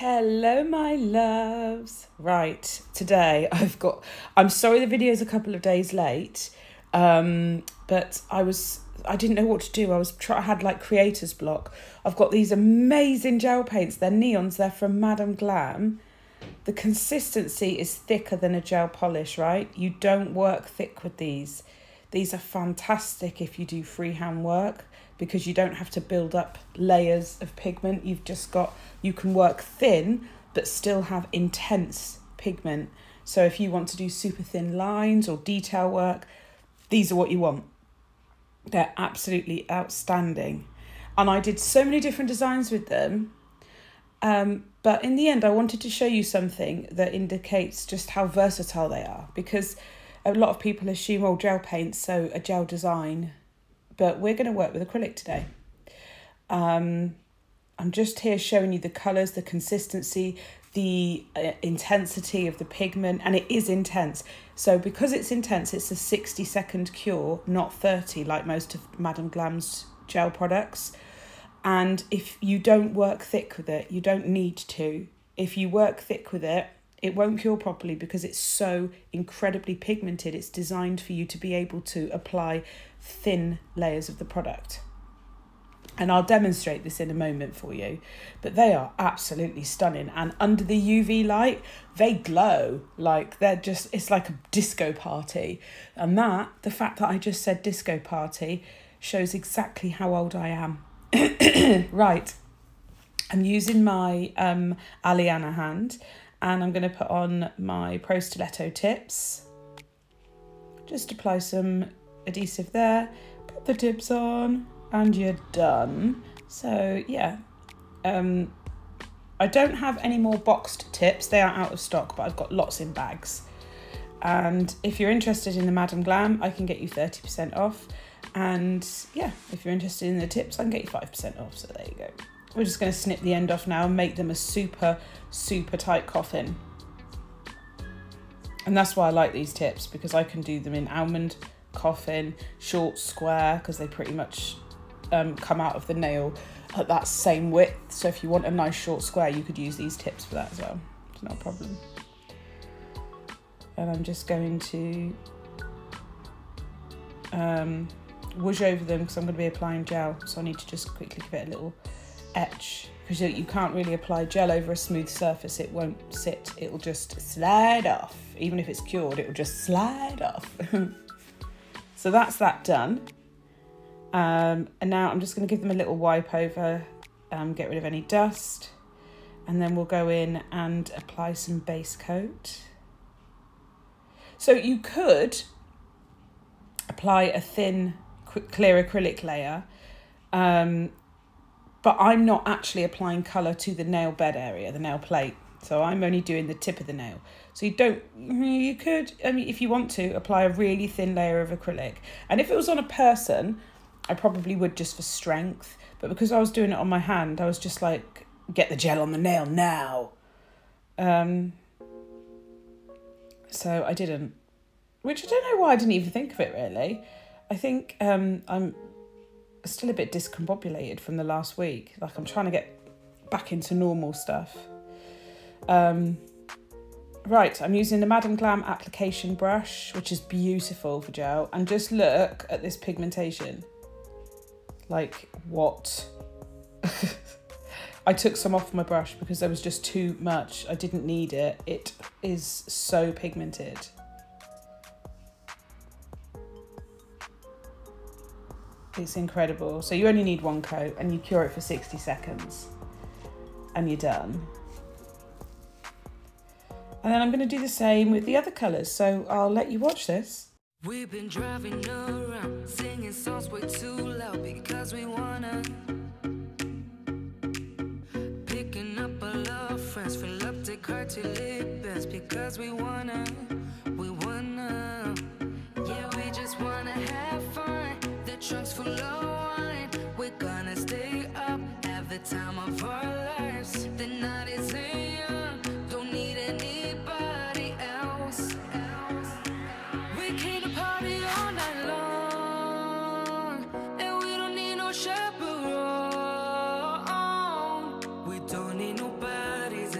Hello, my loves. Right, today I'm sorry the video's a couple of days late, but I didn't know what to do. I had like creator's block. I've got these amazing gel paints. They're neons. They're from Glam. The consistency is thicker than a gel polish, right? You don't work thick with these. These are fantastic if you do freehand work because you don't have to build up layers of pigment. You can work thin but still have intense pigment. So if you want to do super thin lines or detail work, these are what you want. They're absolutely outstanding. And I did so many different designs with them. But in the end, I wanted to show you something that indicates just how versatile they are, because a lot of people assume, oh, gel paint, so a gel design, but we're going to work with acrylic today. I'm just here showing you the colours, the consistency, the intensity of the pigment, and it is intense. So because it's intense, it's a 60-second cure, not 30 like most of Madame Glam's gel products. And if you don't work thick with it, you don't need to. If you work thick with it, it won't cure properly because it's so incredibly pigmented. It's designed for you to be able to apply thin layers of the product. And I'll demonstrate this in a moment for you. But they are absolutely stunning. And under the UV light, they glow. Like it's like a disco party. And the fact that I just said disco party shows exactly how old I am. Right, I'm using my Aliana hand and I'm going to put on my Pro Stiletto tips. Just apply some adhesive there, put the tips on and you're done. So yeah, I don't have any more boxed tips. They are out of stock, but I've got lots in bags. And if you're interested in the Madame Glam, I can get you 30% off. And yeah, if you're interested in the tips, I can get you 5% off. So there you go. We're just going to snip the end off now and make them a super, super tight coffin. And that's why I like these tips, because I can do them in almond, coffin, short, square, because they pretty much come out of the nail at that same width. So if you want a nice short square, you could use these tips for that as well. It's not a problem. And I'm just going to whoosh over them because I'm going to be applying gel, so I need to just quickly give it a little etch, because you can't really apply gel over a smooth surface. It won't sit, it'll just slide off. Even if it's cured, it will just slide off. So that's that done. And now I'm just going to give them a little wipe over, get rid of any dust, and then we'll go in and apply some base coat. So you could apply a thin clear acrylic layer, but I'm not actually applying colour to the nail bed area, the nail plate. So I'm only doing the tip of the nail. So you could, I mean, if you want to, apply a really thin layer of acrylic. And if it was on a person, I probably would just for strength. But because I was doing it on my hand, I was just like, get the gel on the nail now. So I didn't. Which I don't know why I didn't even think of it, really. I think I'm still a bit discombobulated from the last week. Like, I'm trying to get back into normal stuff. Right, I'm using the Madame Glam application brush, which is beautiful for gel. And just look at this pigmentation. Like, what? I took some off my brush because there was just too much. I didn't need it. It is so pigmented. It's incredible. So you only need one coat and you cure it for 60 seconds and you're done. And then I'm going to do the same with the other colours. So I'll let you watch this. We've been driving around, singing songs way too loud because we wanna. Picking up all our friends, fill up the car till it bends because we wanna. Yeah, we just wanna have fun. The trunk's full of wine. We're gonna stay up, have the time of our lives. The night is young, don't need anybody else. We came to party all night long, and we don't need no chaperone. We don't need nobody's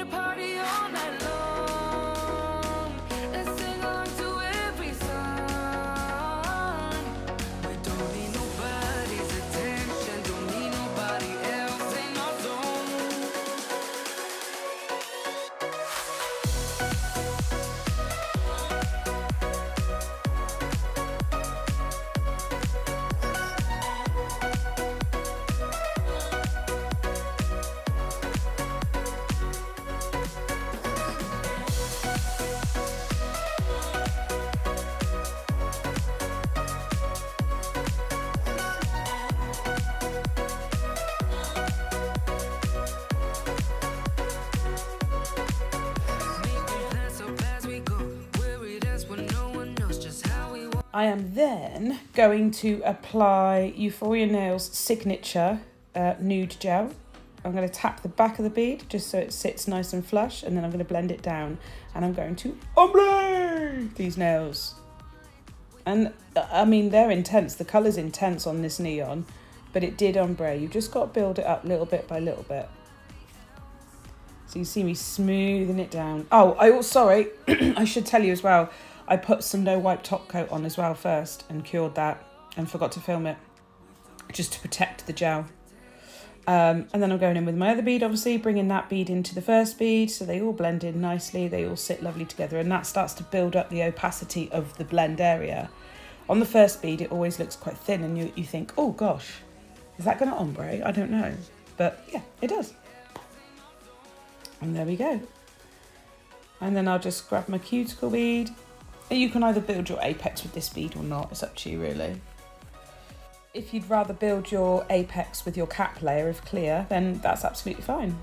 to party all night long and sing along to every song. We don't need nobody's attention, don't need nobody else in our zone. I am then going to apply Euphoria Nails Signature Nude Gel. I'm going to tap the back of the bead just so it sits nice and flush, and then I'm going to blend it down, and I'm going to ombre these nails. And I mean, they're intense. The colour's intense on this neon, but it did ombre. You've just got to build it up little bit by little bit. So you see me smoothing it down. Oh, sorry, I should tell you as well, I put some no wipe top coat on as well first and cured that and forgot to film it just to protect the gel. And then I'm going in with my other bead, obviously, bringing that bead into the first bead so they all blend in nicely, they all sit lovely together, and that starts to build up the opacity of the blend area. On the first bead, it always looks quite thin and you think, oh gosh, is that going to ombre? I don't know. But yeah, it does. And there we go. And then I'll just grab my cuticle bead. You can either build your apex with this bead or not, it's up to you really. If you'd rather build your apex with your cap layer of clear, then that's absolutely fine.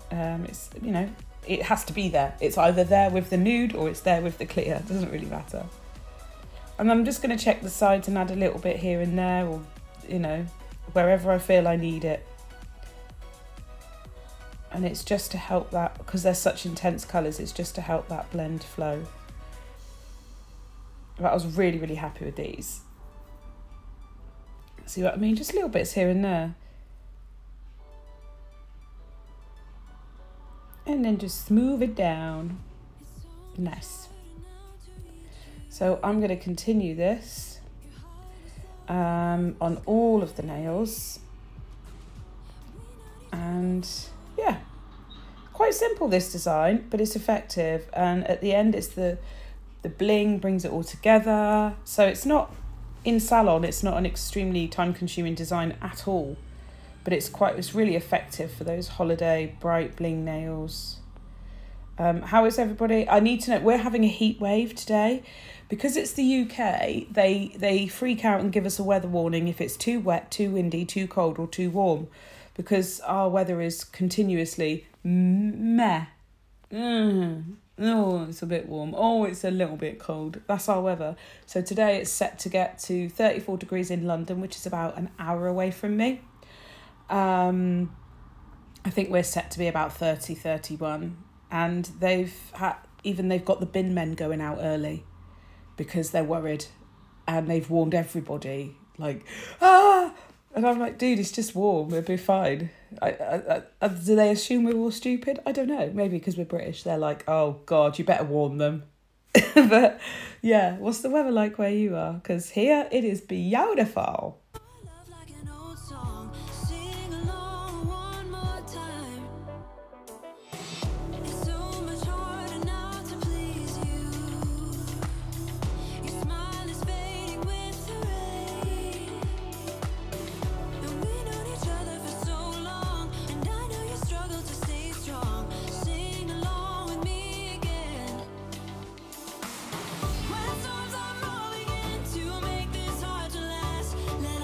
It's, you know, it has to be there. It's either there with the nude or it's there with the clear, it doesn't really matter. And I'm just going to check the sides and add a little bit here and there, or, you know, wherever I feel I need it. And it's just to help that, because they're such intense colours, it's just to help that blend flow. But I was really, really happy with these. See what I mean? Just little bits here and there. And then just smooth it down. Nice. So I'm going to continue this on all of the nails. And yeah, quite simple this design, but it's effective. And at the end, it's the bling brings it all together. So it's not, in salon, it's not an extremely time-consuming design at all, but it's really effective for those holiday bright bling nails. How is everybody? I need to know, we're having a heat wave today. Because it's the UK, they freak out and give us a weather warning if it's too wet, too windy, too cold or too warm, because our weather is continuously meh. Oh, it's a bit warm. Oh, it's a little bit cold. That's our weather. So today it's set to get to 34 degrees in London, which is about an hour away from me. I think we're set to be about 30, 31. And they've got the bin men going out early because they're worried, and they've warned everybody, like, and I'm like, dude, it's just warm, it'll be fine. Do they assume we're all stupid? I don't know, maybe because we're British, they're like, oh God, you better warn them. But yeah, what's the weather like where you are? Because here it is beautiful. Let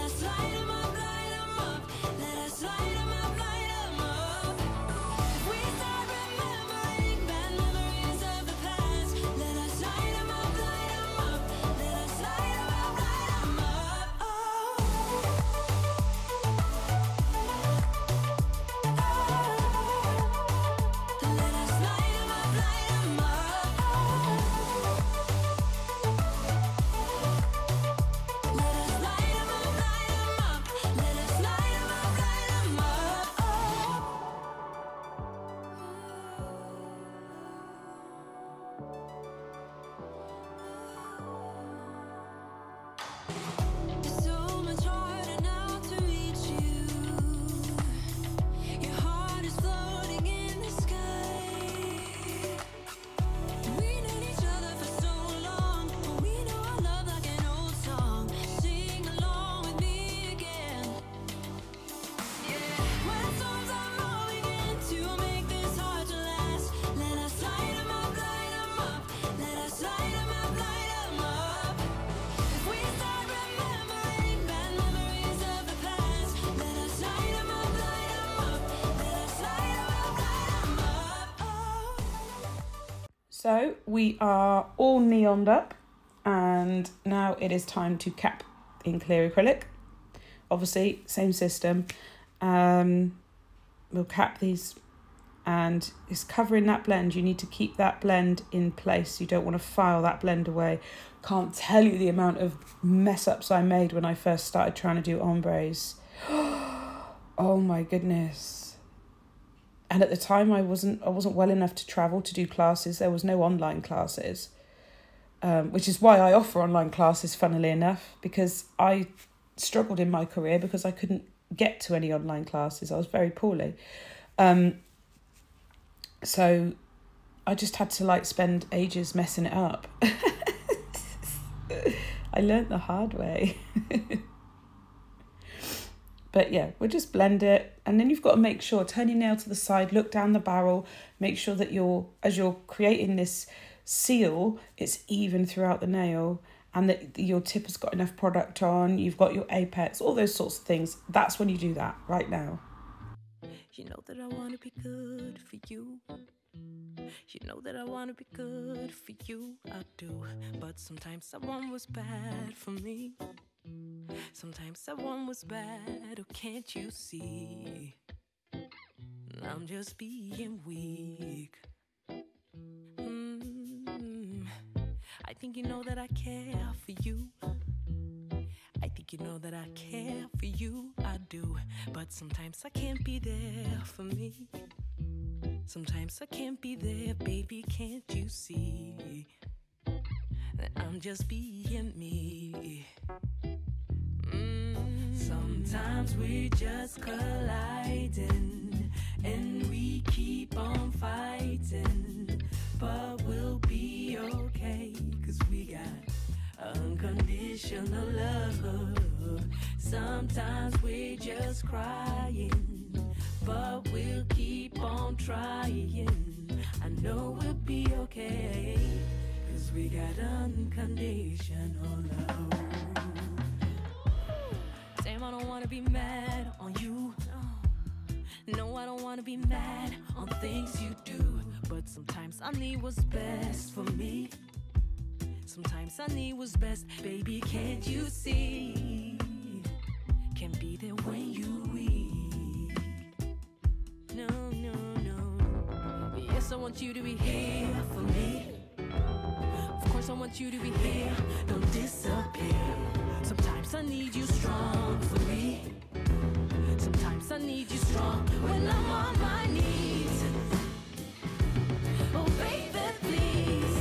So we are all neoned up, and now it is time to cap in clear acrylic. Obviously, same system. We'll cap these, and it's covering that blend. You need to keep that blend in place. You don't want to file that blend away. Can't tell you the amount of mess ups I made when I first started trying to do ombres. Oh my goodness. And at the time I wasn't well enough to travel to do classes. There was no online classes, which is why I offer online classes, funnily enough, because I struggled in my career because I couldn't get to any online classes. I was very poorly. So I just had to like spend ages messing it up. I learned the hard way. But yeah, we'll just blend it. And then you've got to make sure, turn your nail to the side, look down the barrel, make sure that as you're creating this seal, it's even throughout the nail, and that your tip has got enough product on, you've got your apex, all those sorts of things. That's when you do that, right now. You know that I want to be good for you. You know that I want to be good for you. I do. But sometimes someone was bad for me. Sometimes someone was bad, oh can't you see? I'm just being weak. I think you know that I care for you. I think you know that I care for you, I do. But sometimes I can't be there for me. Sometimes I can't be there, baby, can't you see? That I'm just being me. Sometimes we just colliding, and we keep on fighting, but we'll be okay, 'cause we got unconditional love. Sometimes we just crying, but we'll keep on trying. I know we'll be okay, 'cause we got unconditional love. Damn, I don't wanna be mad on you. No, I don't wanna be mad on things you do. But sometimes I need what's best for me. Sometimes I need what's best, baby, can't you see? Can't be there when you weak. No, no, no. Yes, I want you to be here for me. Of course I want you to be here, don't disappear. Sometimes I need you strong for me. Sometimes I need you strong when I'm on my knees. Oh baby, please.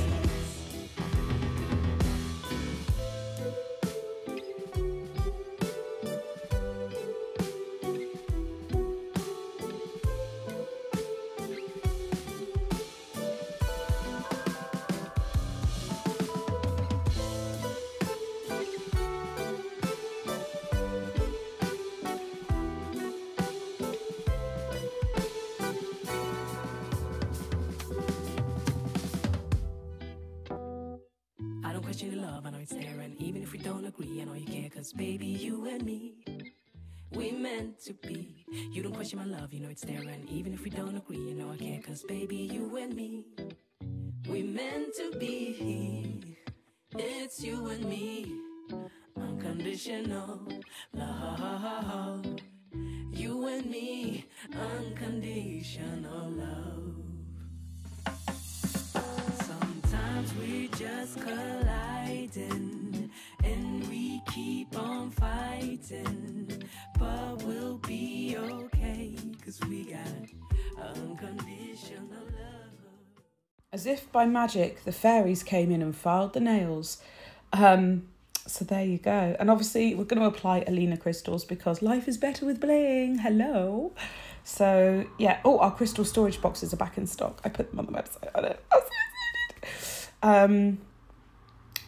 Your love, I know it's there, and even if we don't agree, I know you care, 'cause baby, you and me, we meant to be. You don't question my love, you know it's there, and even if we don't agree, you know I care, 'cause baby, you and me, we meant to be. It's you and me, unconditional love. You and me, unconditional love. Sometimes we just colliding, and we keep on fighting, but we'll be okay, 'cause we got unconditional love. As if by magic, the fairies came in and filed the nails. So there you go. And obviously we're going to apply Alina crystals because life is better with bling. Hello. So yeah. Oh, our crystal storage boxes are back in stock. I put them on the website. I'm so excited.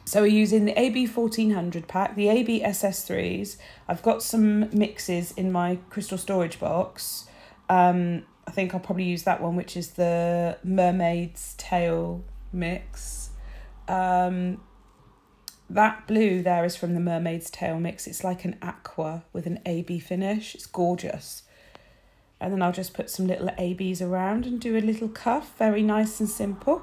So we're using the AB 1400 pack, the AB SS3s. I've got some mixes in my crystal storage box. I think I'll probably use that one, which is the Mermaid's Tail mix. That blue there is from the Mermaid's Tail mix. It's like an aqua with an AB finish. It's gorgeous. And then I'll just put some little ABs around and do a little cuff. Very nice and simple.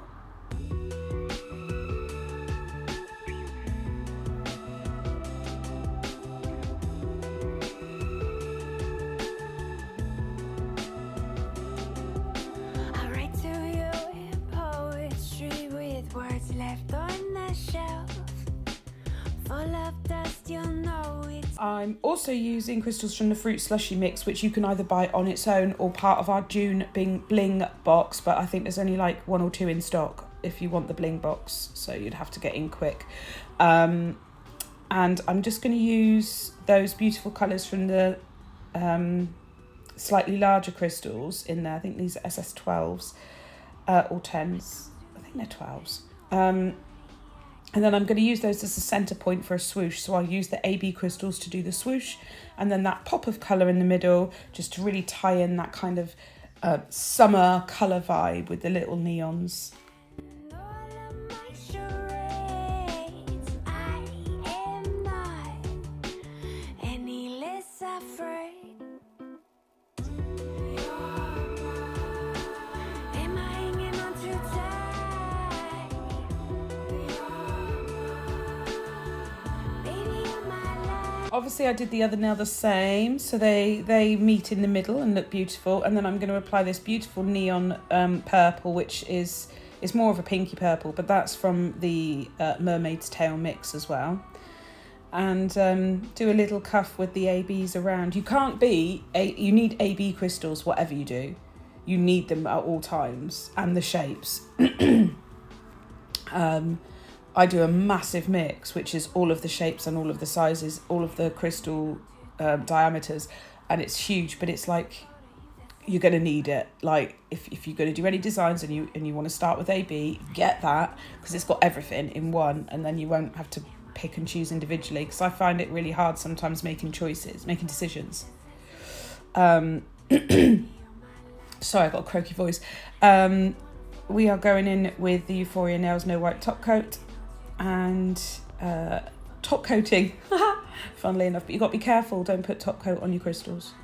I'm also using crystals from the Fruit Slushy mix, which you can either buy on its own or part of our June Bling box, but I think there's only like 1 or 2 in stock if you want the Bling box, so you'd have to get in quick. And I'm just going to use those beautiful colours from the slightly larger crystals in there. I think these are SS12s or 10s. I think they're 12s. And then I'm going to use those as a centre point for a swoosh. So I'll use the AB crystals to do the swoosh, and then that pop of colour in the middle just to really tie in that kind of summer colour vibe with the little neons. Obviously I did the other nail the same, so they meet in the middle and look beautiful, and then I'm going to apply this beautiful neon purple, which is more of a pinky purple, but that's from the Mermaid's Tail mix as well. And do a little cuff with the ABs around. You can't be, you need AB crystals whatever you do. You need them at all times, and the shapes. I do a massive mix, which is all of the shapes and all of the sizes, all of the crystal diameters, and it's huge, but it's like, you're going to need it. Like, if you're going to do any designs and you want to start with AB, get that, because it's got everything in one, and then you won't have to pick and choose individually, because I find it really hard sometimes making decisions. Sorry, I've got a croaky voice. We are going in with the Euphoria Nails No Wipe top coat, and top coating, funnily enough, but you've got to be careful, don't put top coat on your crystals.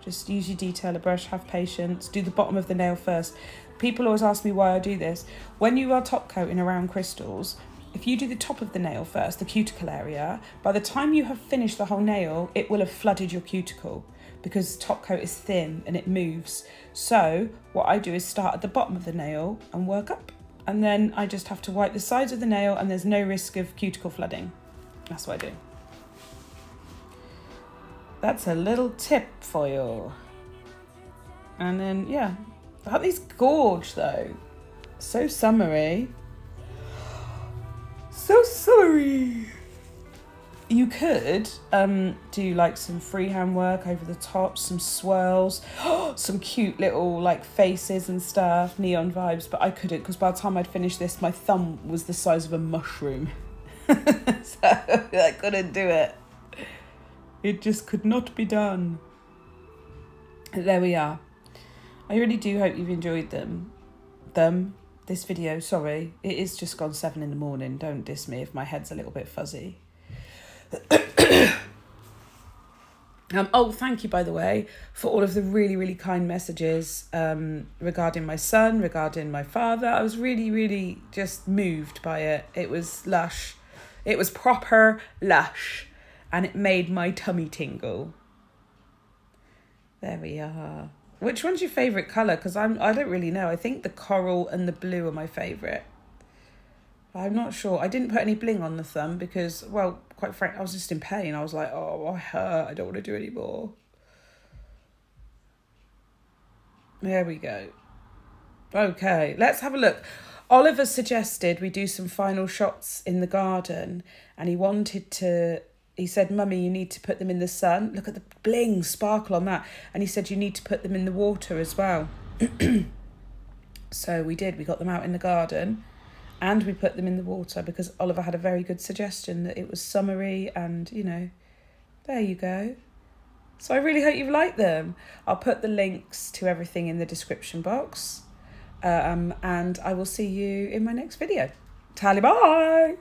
Just use your detailer brush, have patience, do the bottom of the nail first. People always ask me why I do this. When you are top coating around crystals, if you do the top of the nail first, the cuticle area, by the time you have finished the whole nail, it will have flooded your cuticle, because top coat is thin and it moves. So what I do is start at the bottom of the nail and work up. And then I just have to wipe the sides of the nail, and there's no risk of cuticle flooding. That's what I do. That's a little tip for you. And then, yeah. Aren't these gorge though? So summery. So summery. You could do like some freehand work over the top, some swirls, some cute little like faces and stuff, neon vibes, but I couldn't, because by the time I'd finished this, my thumb was the size of a mushroom. So I couldn't do it. It just could not be done. There we are. I really do hope you've enjoyed this video, sorry. It is just gone 7 in the morning. Don't diss me if my head's a little bit fuzzy. Oh, thank you, by the way, for all of the really, really kind messages regarding my son, regarding my father. I was really, really just moved by it. It was lush. It was proper lush, and it made my tummy tingle. There we are. Which one's your favourite colour? Because I don't really know. I think the coral and the blue are my favourite. I'm not sure. I didn't put any bling on the thumb because, well, quite frankly, I was just in pain. I was like, oh, I hurt. I don't want to do any more. There we go. Okay, let's have a look. Oliver suggested we do some final shots in the garden, and he said, Mummy, you need to put them in the sun. Look at the bling, sparkle on that. And he said you need to put them in the water as well. So we did. We got them out in the garden. And we put them in the water because Oliver had a very good suggestion that it was summery, and, you know, there you go. So I really hope you've liked them. I'll put the links to everything in the description box. And I will see you in my next video. Tally bye!